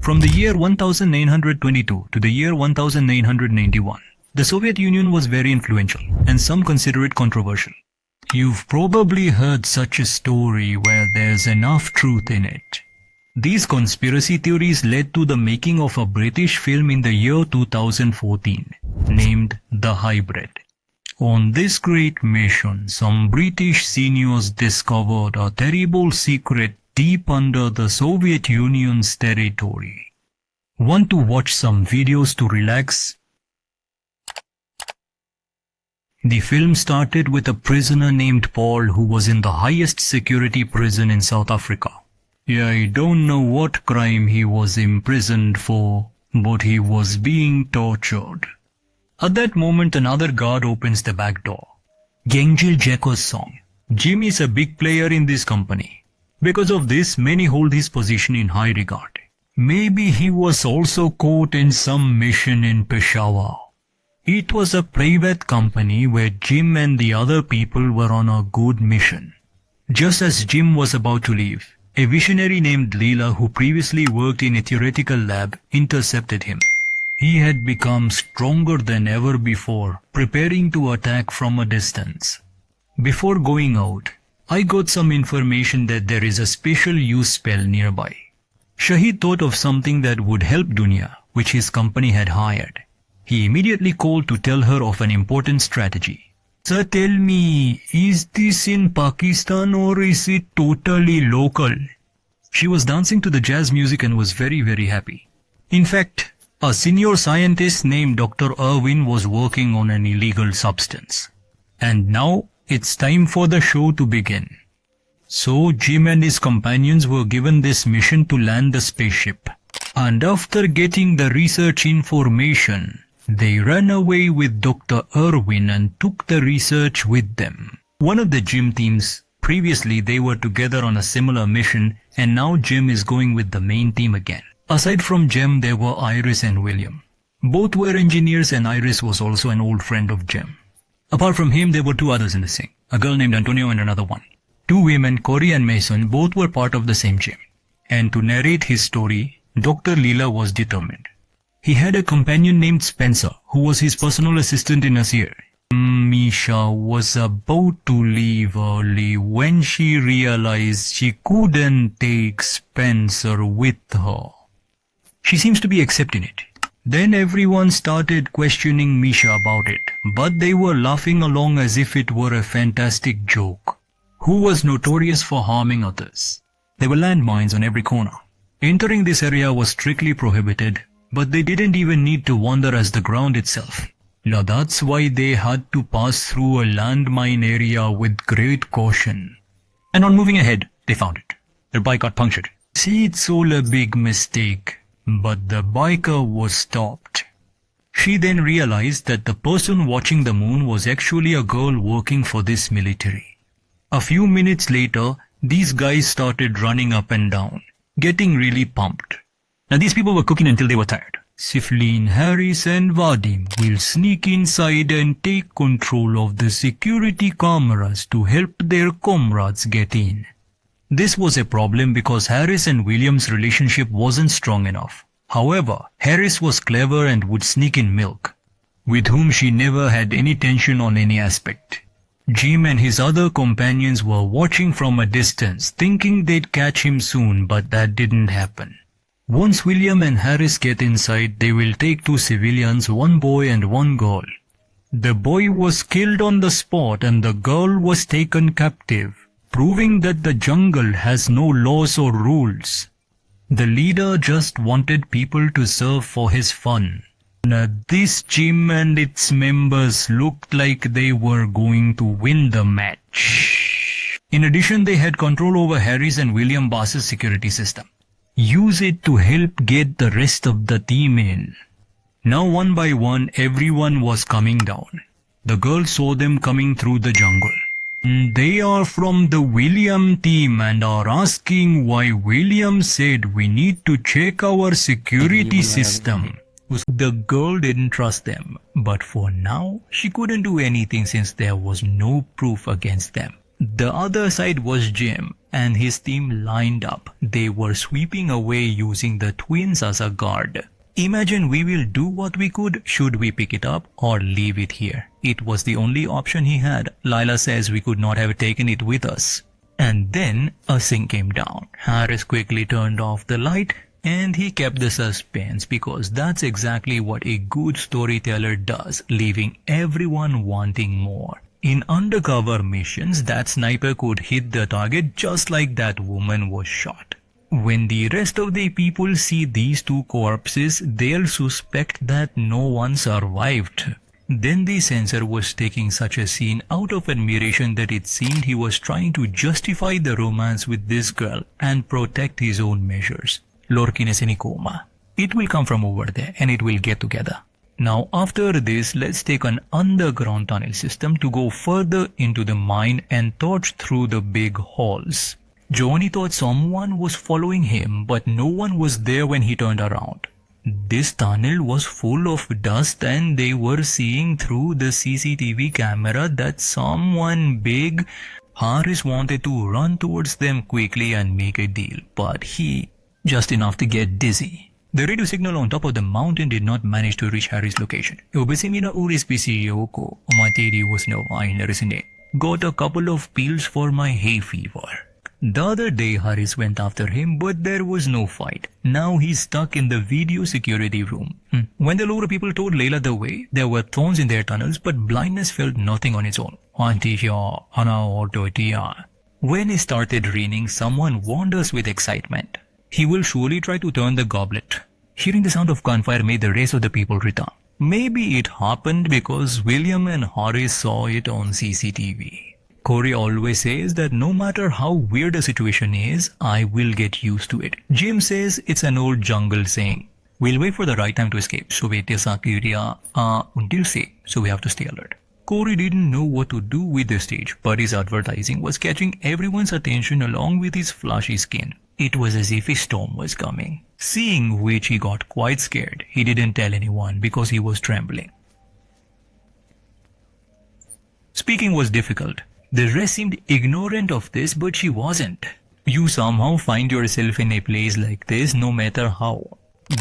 From the year 1922 to the year 1991, the Soviet Union was very influential, and some consider it controversial. You've probably heard such a story where there's enough truth in it. These conspiracy theories led to the making of a British film in the year 2014, named The Hybrid. On this great mission, some British seniors discovered a terrible secret deep under the Soviet Union's territory. Want to watch some videos to relax? The film started with a prisoner named Paul who was in the highest security prison in South Africa. I don't know what crime he was imprisoned for, but he was being tortured. At that moment, another guard opens the back door. Gengjil Jacko's song. Jim is a big player in this company. Because of this, many hold his position in high regard. Maybe he was also caught in some mission in Peshawar. It was a private company where Jim and the other people were on a good mission. Just as Jim was about to leave, a visionary named Leela, who previously worked in a theoretical lab, intercepted him. He had become stronger than ever before, preparing to attack from a distance. Before going out, I got some information that there is a special use spell nearby. Shahid thought of something that would help Dunya, which his company had hired. He immediately called to tell her of an important strategy. Sir, tell me, is this in Pakistan or is it totally local? She was dancing to the jazz music and was very, very happy. In fact, a senior scientist named Dr. Irwin was working on an illegal substance. And now it's time for the show to begin. So Jim and his companions were given this mission to land the spaceship. And after getting the research information, they ran away with Dr. Irwin and took the research with them. One of the Jim teams, previously they were together on a similar mission, and now Jim is going with the main team again. Aside from Jim, there were Iris and William. Both were engineers, and Iris was also an old friend of Jim. Apart from him, there were two others in the same, a girl named Antonio and another one. Two women, Corey and Mason, both were part of the same Jim. And to narrate his story, Dr. Leela was determined. He had a companion named Spencer, who was his personal assistant in Nasir. Misha was about to leave early when she realized she couldn't take Spencer with her. She seems to be accepting it. Then everyone started questioning Misha about it, but they were laughing along as if it were a fantastic joke. Who was notorious for harming others. There were landmines on every corner. Entering this area was strictly prohibited, but they didn't even need to wander as the ground itself. Now that's why they had to pass through a landmine area with great caution. And on moving ahead, they found it. Their bike got punctured. See, it's all a big mistake, but the biker was stopped. She then realized that the person watching the moon was actually a girl working for this military. A few minutes later, these guys started running up and down, getting really pumped. Now these people were cooking until they were tired. Siflin, Harris and Vadim will sneak inside and take control of the security cameras to help their comrades get in. This was a problem because Harris and William's relationship wasn't strong enough. However, Harris was clever and would sneak in Milk, with whom she never had any tension on any aspect. Jim and his other companions were watching from a distance, thinking they'd catch him soon, but that didn't happen. Once William and Harris get inside, they will take two civilians, one boy and one girl. The boy was killed on the spot and the girl was taken captive, proving that the jungle has no laws or rules. The leader just wanted people to serve for his fun. Now, this gym and its members looked like they were going to win the match. In addition, they had control over Harris and William Bass's security system. Use it to help get the rest of the team in. Now one by one, everyone was coming down. The girl saw them coming through the jungle. They are from the William team and are asking why William said we need to check our security system. The girl didn't trust them, but for now, she couldn't do anything since there was no proof against them. The other side was Jim, and his team lined up. They were sweeping away using the twins as a guard. Imagine we will do what we could. Should we pick it up or leave it here? It was the only option he had. Lila says we could not have taken it with us. And then a sink came down. Harris quickly turned off the light and he kept the suspense, because that's exactly what a good storyteller does, leaving everyone wanting more. In undercover missions, that sniper could hit the target just like that woman was shot. When the rest of the people see these two corpses, they'll suspect that no one survived. Then the censor was taking such a scene out of admiration that it seemed he was trying to justify the romance with this girl and protect his own measures. Lorquines in coma. It will come from over there and it will get together. Now after this, let's take an underground tunnel system to go further into the mine and torch through the big halls. Johnny thought someone was following him, but no one was there when he turned around. This tunnel was full of dust and they were seeing through the CCTV camera that someone big. Harris wanted to run towards them quickly and make a deal, but he just enough to get dizzy. The radio signal on top of the mountain did not manage to reach Harry's location. Got a couple of pills for my hay fever. The other day Harris went after him, but there was no fight. Now he's stuck in the video security room. When the lower people told Layla the way, there were thorns in their tunnels, but blindness felt nothing on its own. When it started raining, someone warned us with excitement. He will surely try to turn the goblet. Hearing the sound of gunfire made the rest of the people return. Maybe it happened because William and Horace saw it on CCTV. Corey always says that no matter how weird a situation is, I will get used to it. Jim says it's an old jungle saying. We'll wait for the right time to escape. So we have to stay alert. Corey didn't know what to do with the stage, but his advertising was catching everyone's attention along with his flashy skin. It was as if a storm was coming. Seeing which he got quite scared. He didn't tell anyone because he was trembling. Speaking was difficult. The rest seemed ignorant of this, but she wasn't. You somehow find yourself in a place like this no matter how.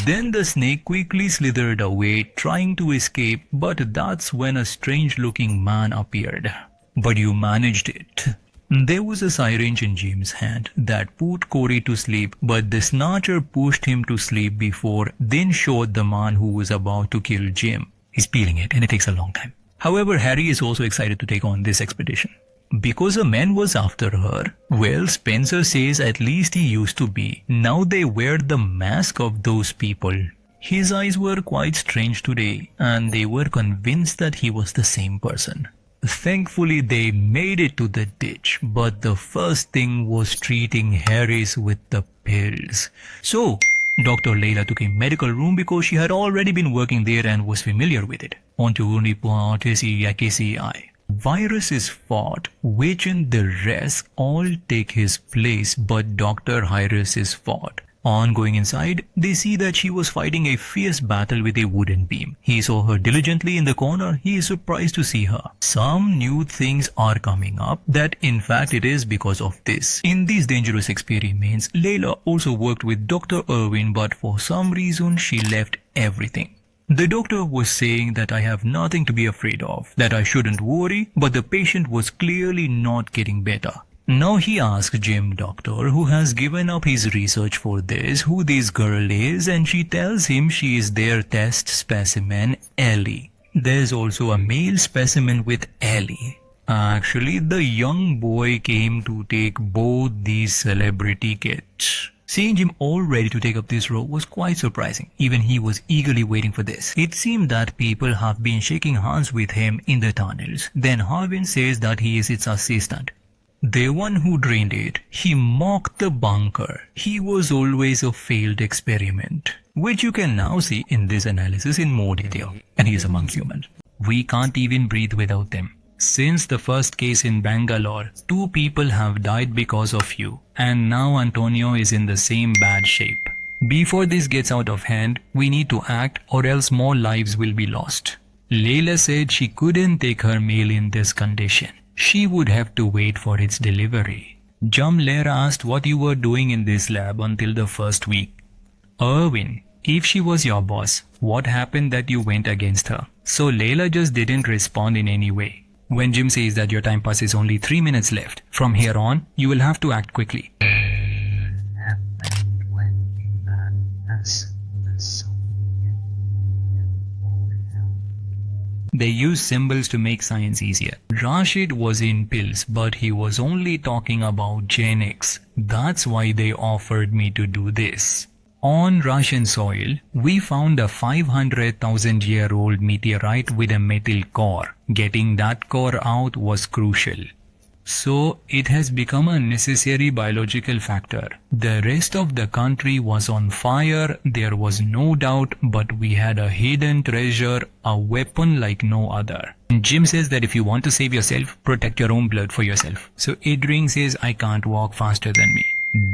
Then the snake quickly slithered away, trying to escape, but that's when a strange-looking man appeared. But you managed it. There was a syringe in Jim's hand that put Corey to sleep, but the snatcher pushed him to sleep before, then shot the man who was about to kill Jim. He's peeling it and it takes a long time. However, Harry is also excited to take on this expedition. Because a man was after her, well, Spencer says at least he used to be. Now they wear the mask of those people. His eyes were quite strange today, and they were convinced that he was the same person. Thankfully, they made it to the ditch, but the first thing was treating Harris with the pills. So, Dr. Layla took a medical room because she had already been working there and was familiar with it. Virus is fought, which in the rest all take his place, but Dr. Harris is fought. On going inside, they see that she was fighting a fierce battle with a wooden beam. He saw her diligently in the corner. He is surprised to see her. Some new things are coming up that in fact it is because of this. In these dangerous experiments, Layla also worked with Dr. Irwin, but for some reason she left everything. The doctor was saying that I have nothing to be afraid of, that I shouldn't worry, but the patient was clearly not getting better. Now he asks Jim Doctor, who has given up his research for this, who this girl is, and she tells him she is their test specimen, Ellie. There's also a male specimen with Ellie. Actually, the young boy came to take both these celebrity kits. Seeing Jim all ready to take up this role was quite surprising. Even he was eagerly waiting for this. It seemed that people have been shaking hands with him in the tunnels. Then Harvin says that he is its assistant. The one who drained it. He mocked the bunker. He was always a failed experiment, which you can now see in this analysis in more detail. And he is among humans. We can't even breathe without them. Since the first case in Bangalore, 2 people have died because of you. And now Antonio is in the same bad shape. Before this gets out of hand, we need to act or else more lives will be lost. Layla said she couldn't take her mail in this condition. She would have to wait for its delivery. Jim later asked what you were doing in this lab until the first week. Erwin, if she was your boss, what happened that you went against her? So Layla just didn't respond in any way. When Jim says that your time pass is only 3 minutes left, from here on, you will have to act quickly. They use symbols to make science easier. Rashid was in pills, but he was only talking about genetics. That's why they offered me to do this. On Russian soil, we found a 500,000-year-old meteorite with a metal core. Getting that core out was crucial. So, it has become a necessary biological factor. The rest of the country was on fire, there was no doubt, but we had a hidden treasure, a weapon like no other. Jim says that if you want to save yourself, protect your own blood for yourself. So Adrian says, I can't walk faster than me.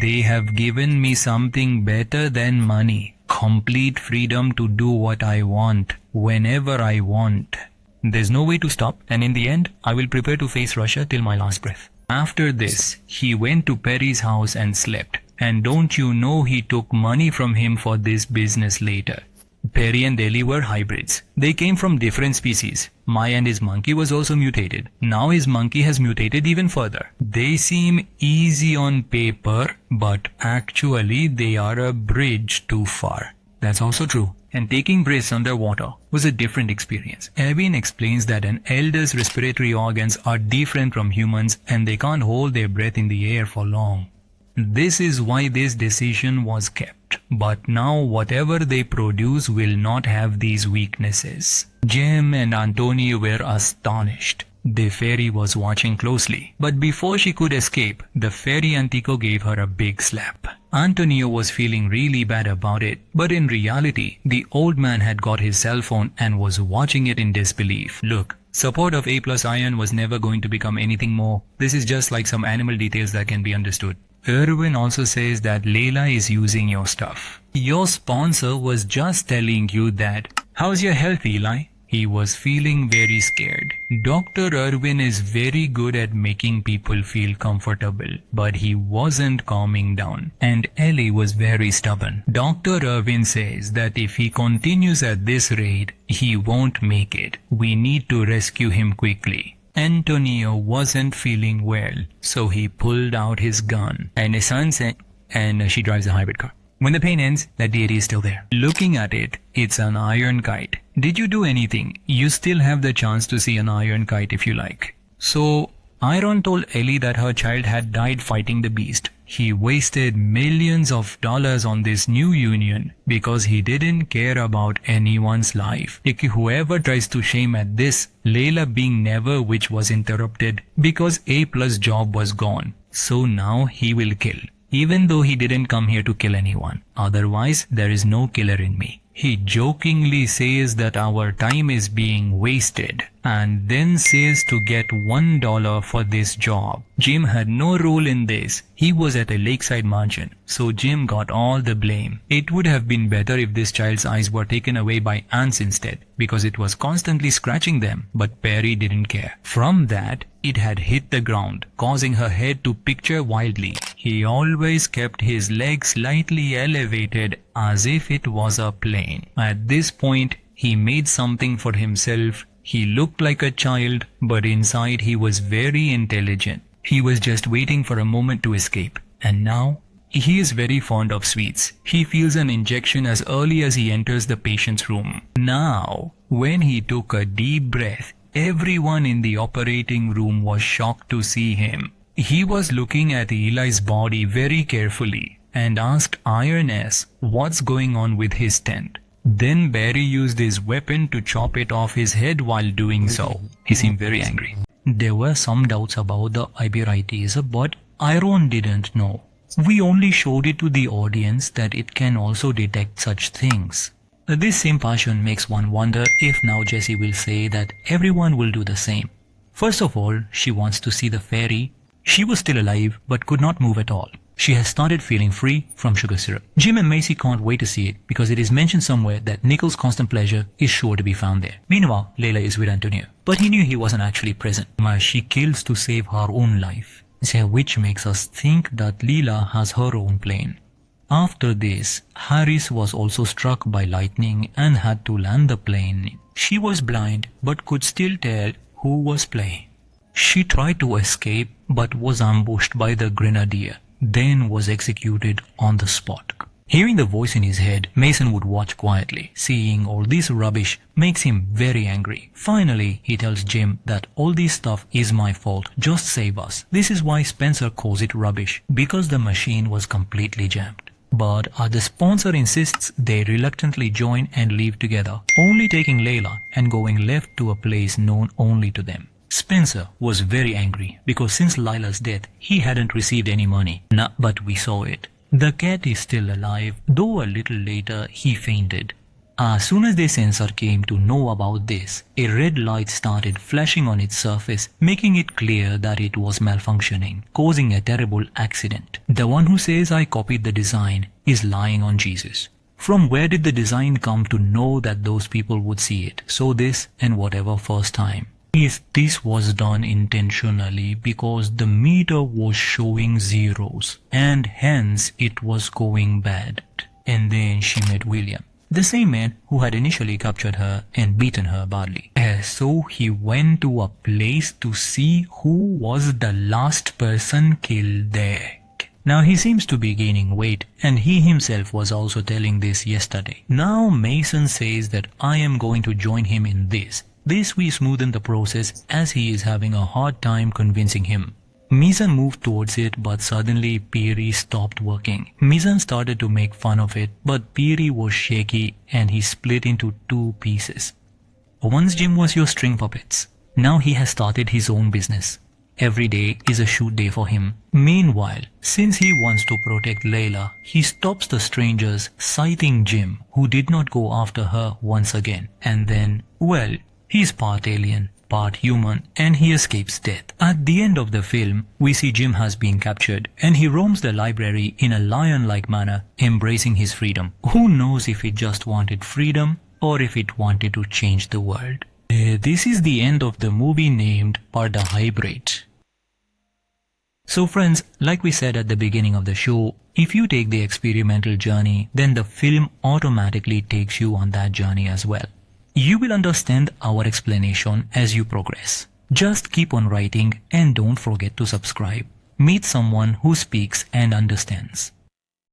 They have given me something better than money. Complete freedom to do what I want, whenever I want. There's no way to stop, and in the end, I will prepare to face Russia till my last breath. After this, he went to Perry's house and slept. And don't you know he took money from him for this business later. Perry and Ellie were hybrids. They came from different species. Maya and his monkey was also mutated. Now his monkey has mutated even further. They seem easy on paper, but actually they are a bridge too far. That's also true. And taking breaths underwater was a different experience. Erwin explains that an elder's respiratory organs are different from humans and they can't hold their breath in the air for long. This is why this decision was kept. But now whatever they produce will not have these weaknesses. Jim and Antonio were astonished. The fairy was watching closely. But before she could escape, the fairy Antico gave her a big slap. Antonio was feeling really bad about it, but in reality, the old man had got his cell phone and was watching it in disbelief. Look, support of A+ iron was never going to become anything more. This is just like some animal details that can be understood. Erwin also says that Layla is using your stuff. Your sponsor was just telling you that. How's your health, Eli? He was feeling very scared. Dr. Erwin is very good at making people feel comfortable, but he wasn't calming down. And Ellie was very stubborn. Dr. Erwin says that if he continues at this rate, he won't make it. We need to rescue him quickly. Antonio wasn't feeling well, so he pulled out his gun. And his son said, and she drives a hybrid car. When the pain ends, that deity is still there. Looking at it, it's an iron kite. Did you do anything? You still have the chance to see an iron kite if you like. So, Iron told Ellie that her child had died fighting the beast. He wasted millions of dollars on this new union because he didn't care about anyone's life. Whoever tries to shame at this, Layla being never, which was interrupted because A+ job was gone. So now he will kill. Even though he didn't come here to kill anyone. Otherwise, there is no killer in me. He jokingly says that our time is being wasted and then says to get $1 for this job. Jim had no role in this. He was at a lakeside mansion, so Jim got all the blame. It would have been better if this child's eyes were taken away by ants instead, because it was constantly scratching them, but Perry didn't care. From that, it had hit the ground, causing her head to picture wildly. He always kept his legs slightly elevated as if it was a plane. At this point, he made something for himself. He looked like a child, but inside he was very intelligent. He was just waiting for a moment to escape. And now, he is very fond of sweets. He feels an injection as early as he enters the patient's room. Now, when he took a deep breath, everyone in the operating room was shocked to see him. He was looking at Eli's body very carefully and asked IRS what's going on with his stent. Then Barry used his weapon to chop it off his head while doing so. He seemed very angry. There were some doubts about the ajeeb-o-gareeb, but Iron didn't know. We only showed it to the audience that it can also detect such things. This same passion makes one wonder if now Jessie will say that everyone will do the same. First of all, she wants to see the fairy. She was still alive but could not move at all. She has started feeling free from sugar syrup. Jim and Macy can't wait to see it because it is mentioned somewhere that Nickel's constant pleasure is sure to be found there. Meanwhile, Layla is with Antonio, but he knew he wasn't actually present. She kills to save her own life. which makes us think that Leela has her own plane. After this, Harris was also struck by lightning and had to land the plane. She was blind but could still tell who was playing. She tried to escape but was ambushed by the grenadier, then was executed on the spot. Hearing the voice in his head, Mason would watch quietly. Seeing all this rubbish makes him very angry. Finally, he tells Jim that all this stuff is my fault, just save us. This is why Spencer calls it rubbish, because the machine was completely jammed. But as the sponsor insists, they reluctantly join and leave together, only taking Layla and going left to a place known only to them. Spencer was very angry because since Lila's death, he hadn't received any money. But we saw it. The cat is still alive, though a little later he fainted. As soon as the sensor came to know about this, a red light started flashing on its surface, making it clear that it was malfunctioning, causing a terrible accident. The one who says I copied the design is lying on Jesus. From where did the design come to know that those people would see it? So this and whatever first time. If this was done intentionally because the meter was showing zeros and hence it was going bad. And then she met William, the same man who had initially captured her and beaten her badly. So he went to a place to see who was the last person killed there. Now he seems to be gaining weight and he himself was also telling this yesterday. Now Mason says that I am going to join him in this. This we smoothen the process as he is having a hard time convincing him. Mason moved towards it but suddenly Peary stopped working. Mason started to make fun of it but Peary was shaky and he split into two pieces. Once Jim was your string puppets. Now he has started his own business. Every day is a shoot day for him. Meanwhile, since he wants to protect Layla, he stops the strangers, citing Jim, who did not go after her once again. And then, well, he's part alien, part human, and he escapes death. At the end of the film, we see Jim has been captured, and he roams the library in a lion-like manner, embracing his freedom. Who knows if it just wanted freedom, or if it wanted to change the world. This is the end of the movie named Parda Hybrid. So friends, like we said at the beginning of the show, if you take the experimental journey, then the film automatically takes you on that journey as well. You will understand our explanation as you progress. Just keep on writing and don't forget to subscribe. Meet someone who speaks and understands.